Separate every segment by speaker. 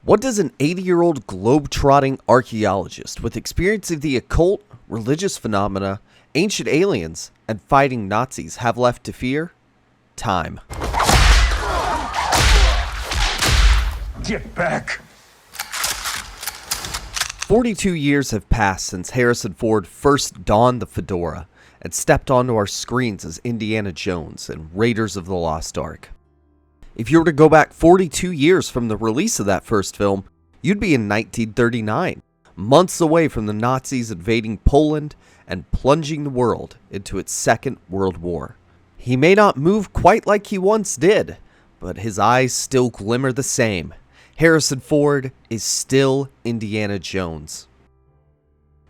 Speaker 1: What does an 80-year-old globe-trotting archaeologist with experience of the occult, religious phenomena, ancient aliens, and fighting Nazis have left to fear? Time.
Speaker 2: Get back!
Speaker 1: 42 years have passed since Harrison Ford first donned the fedora and stepped onto our screens as Indiana Jones and Raiders of the Lost Ark. If you were to go back 42 years from the release of that first film, you'd be in 1939, months away from the Nazis invading Poland and plunging the world into its Second World War. He may not move quite like he once did, but his eyes still glimmer the same. Harrison Ford is still Indiana Jones.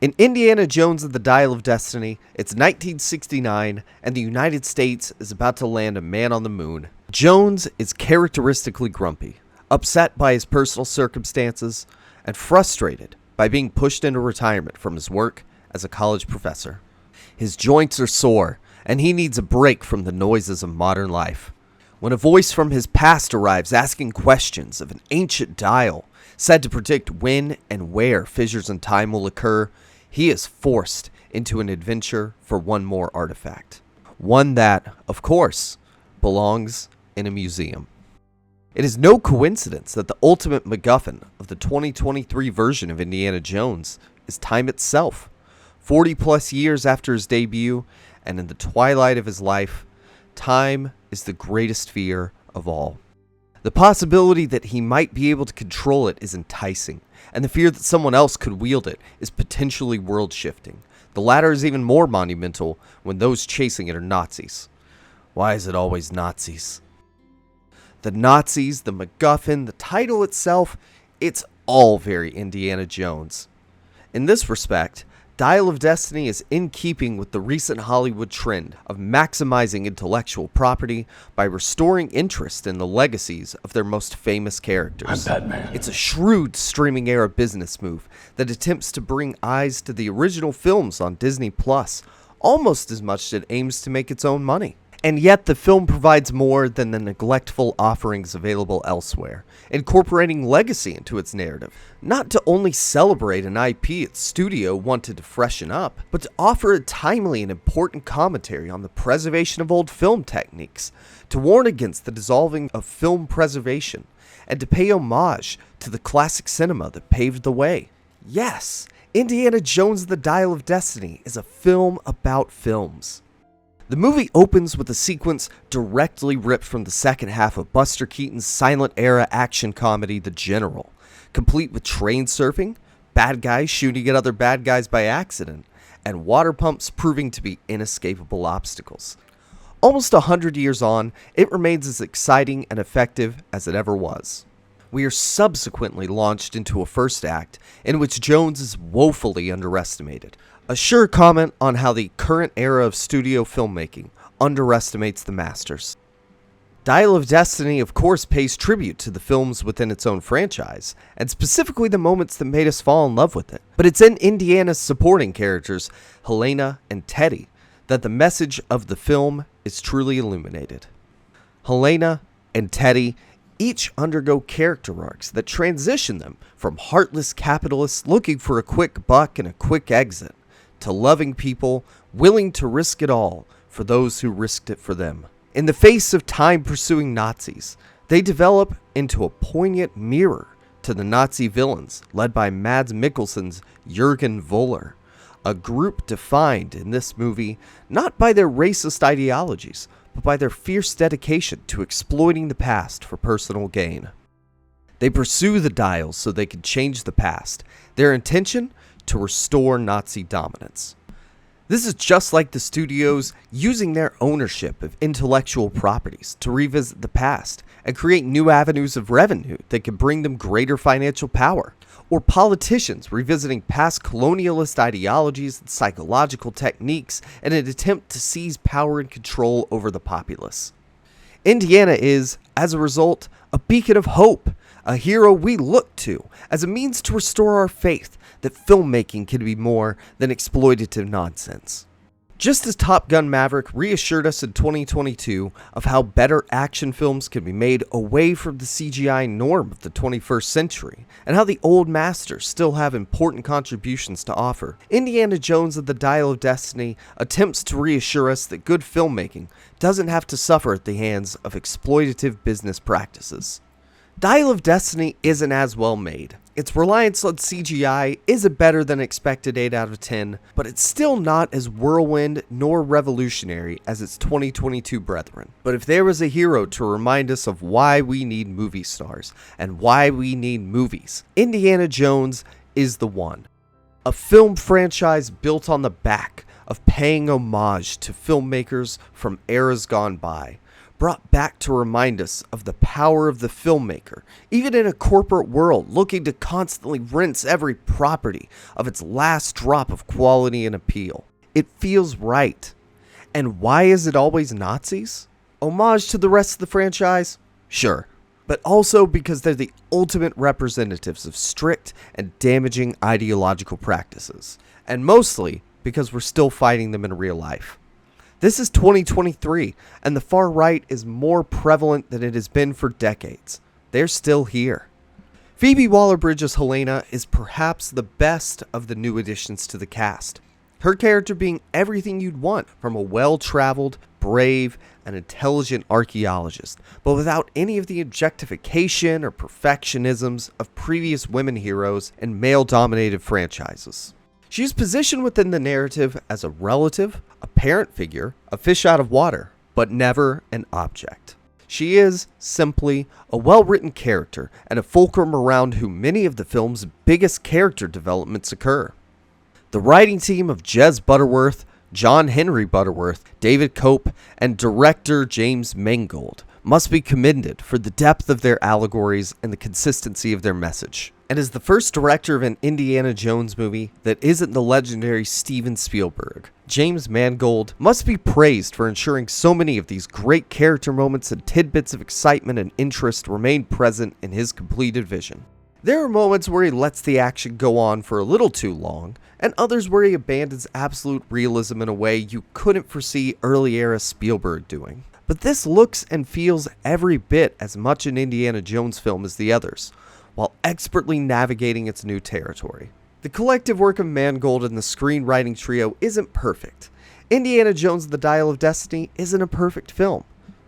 Speaker 1: In Indiana Jones and the Dial of Destiny, it's 1969, and the United States is about to land a man on the moon. Jones is characteristically grumpy, upset by his personal circumstances, and frustrated by being pushed into retirement from his work as a college professor. His joints are sore, and he needs a break from the noises of modern life. When a voice from his past arrives asking questions of an ancient dial said to predict when and where fissures in time will occur, he is forced into an adventure for one more artifact. One that, of course, belongs in a museum. It is no coincidence that the ultimate MacGuffin of the 2023 version of Indiana Jones is time itself. 40 plus years after his debut, and in the twilight of his life, time is the greatest fear of all. The possibility that he might be able to control it is enticing, and the fear that someone else could wield it is potentially world-shifting. The latter is even more monumental when those chasing it are Nazis. Why is it always Nazis? The Nazis, the MacGuffin, the title itself, it's all very Indiana Jones. In this respect, Dial of Destiny is in keeping with the recent Hollywood trend of maximizing intellectual property by restoring interest in the legacies of their most famous characters.
Speaker 2: I'm Batman.
Speaker 1: It's a shrewd streaming era business move that attempts to bring eyes to the original films on Disney Plus, almost as much as it aims to make its own money. And yet the film provides more than the neglectful offerings available elsewhere, incorporating legacy into its narrative, not to only celebrate an IP its studio wanted to freshen up, but to offer a timely and important commentary on the preservation of old film techniques, to warn against the dissolving of film preservation, and to pay homage to the classic cinema that paved the way. Yes, Indiana Jones and the Dial of Destiny is a film about films. The movie opens with a sequence directly ripped from the second half of Buster Keaton's silent-era action comedy, The General, complete with train surfing, bad guys shooting at other bad guys by accident, and water pumps proving to be inescapable obstacles. Almost 100 years on, it remains as exciting and effective as it ever was. We are subsequently launched into a first act in which Jones is woefully underestimated. A sure comment on how the current era of studio filmmaking underestimates the masters. Dial of Destiny, of course, pays tribute to the films within its own franchise, and specifically the moments that made us fall in love with it. But it's in Indiana's supporting characters, Helena and Teddy, that the message of the film is truly illuminated. Helena and Teddy each undergo character arcs that transition them from heartless capitalists looking for a quick buck and a quick exit, to loving people willing to risk it all for those who risked it for them. In the face of time pursuing Nazis, they develop into a poignant mirror to the Nazi villains led by Mads Mikkelsen's Jürgen Voller, a group defined in this movie not by their racist ideologies, but by their fierce dedication to exploiting the past for personal gain. They pursue the dials so they can change the past, their intention to restore Nazi dominance. This is just like the studios using their ownership of intellectual properties to revisit the past and create new avenues of revenue that can bring them greater financial power, or politicians revisiting past colonialist ideologies and psychological techniques in an attempt to seize power and control over the populace. Indiana is, as a result, a beacon of hope, a hero we look to as a means to restore our faith that filmmaking can be more than exploitative nonsense. Just as Top Gun Maverick reassured us in 2022 of how better action films can be made away from the CGI norm of the 21st century, and how the old masters still have important contributions to offer, Indiana Jones and the Dial of Destiny attempts to reassure us that good filmmaking doesn't have to suffer at the hands of exploitative business practices. Dial of Destiny isn't as well made. Its reliance on CGI isn't better than expected 8 out of 10, but it's still not as whirlwind nor revolutionary as its 2022 brethren. But if there was a hero to remind us of why we need movie stars and why we need movies, Indiana Jones is the one. A film franchise built on the back of paying homage to filmmakers from eras gone by, brought back to remind us of the power of the filmmaker, even in a corporate world looking to constantly rinse every property of its last drop of quality and appeal. It feels right. And why is it always Nazis? Homage to the rest of the franchise? Sure. But also because they're the ultimate representatives of strict and damaging ideological practices. And mostly because we're still fighting them in real life. This is 2023, and the far right is more prevalent than it has been for decades. They're still here. Phoebe Waller-Bridge's Helena is perhaps the best of the new additions to the cast. Her character being everything you'd want from a well-traveled, brave, and intelligent archaeologist, but without any of the objectification or perfectionisms of previous women heroes in male-dominated franchises. She is positioned within the narrative as a relative, a parent figure, a fish out of water, but never an object. She is simply a well-written character and a fulcrum around whom many of the film's biggest character developments occur. The writing team of Jez Butterworth, John Henry Butterworth, David Cope, and director James Mangold must be commended for the depth of their allegories and the consistency of their message. And as the first director of an Indiana Jones movie that isn't the legendary Steven Spielberg, James Mangold must be praised for ensuring so many of these great character moments and tidbits of excitement and interest remain present in his completed vision. There are moments where he lets the action go on for a little too long, and others where he abandons absolute realism in a way you couldn't foresee early-era Spielberg doing. But this looks and feels every bit as much an Indiana Jones film as the others, while expertly navigating its new territory. The collective work of Mangold and the screenwriting trio isn't perfect. Indiana Jones and the Dial of Destiny isn't a perfect film,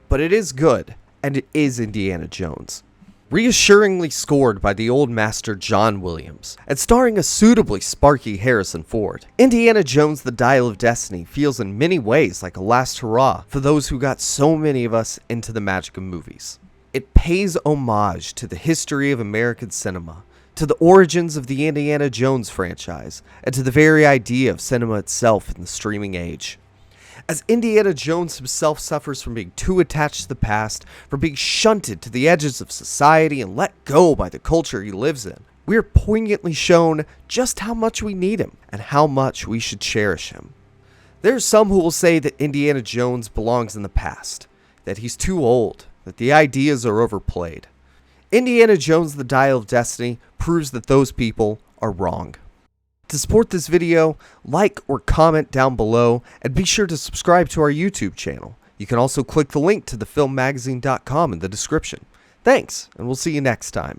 Speaker 1: but it is good, and it is Indiana Jones. Reassuringly scored by the old master John Williams, and starring a suitably sparky Harrison Ford, Indiana Jones the Dial of Destiny feels in many ways like a last hurrah for those who got so many of us into the magic of movies. It pays homage to the history of American cinema, to the origins of the Indiana Jones franchise, and to the very idea of cinema itself in the streaming age. As Indiana Jones himself suffers from being too attached to the past, from being shunted to the edges of society and let go by the culture he lives in, we are poignantly shown just how much we need him and how much we should cherish him. There are some who will say that Indiana Jones belongs in the past, that he's too old, that the ideas are overplayed. Indiana Jones the Dial of Destiny proves that those people are wrong. To support this video, like or comment down below, and be sure to subscribe to our YouTube channel. You can also click the link to thefilmmagazine.com in the description. Thanks, and we'll see you next time.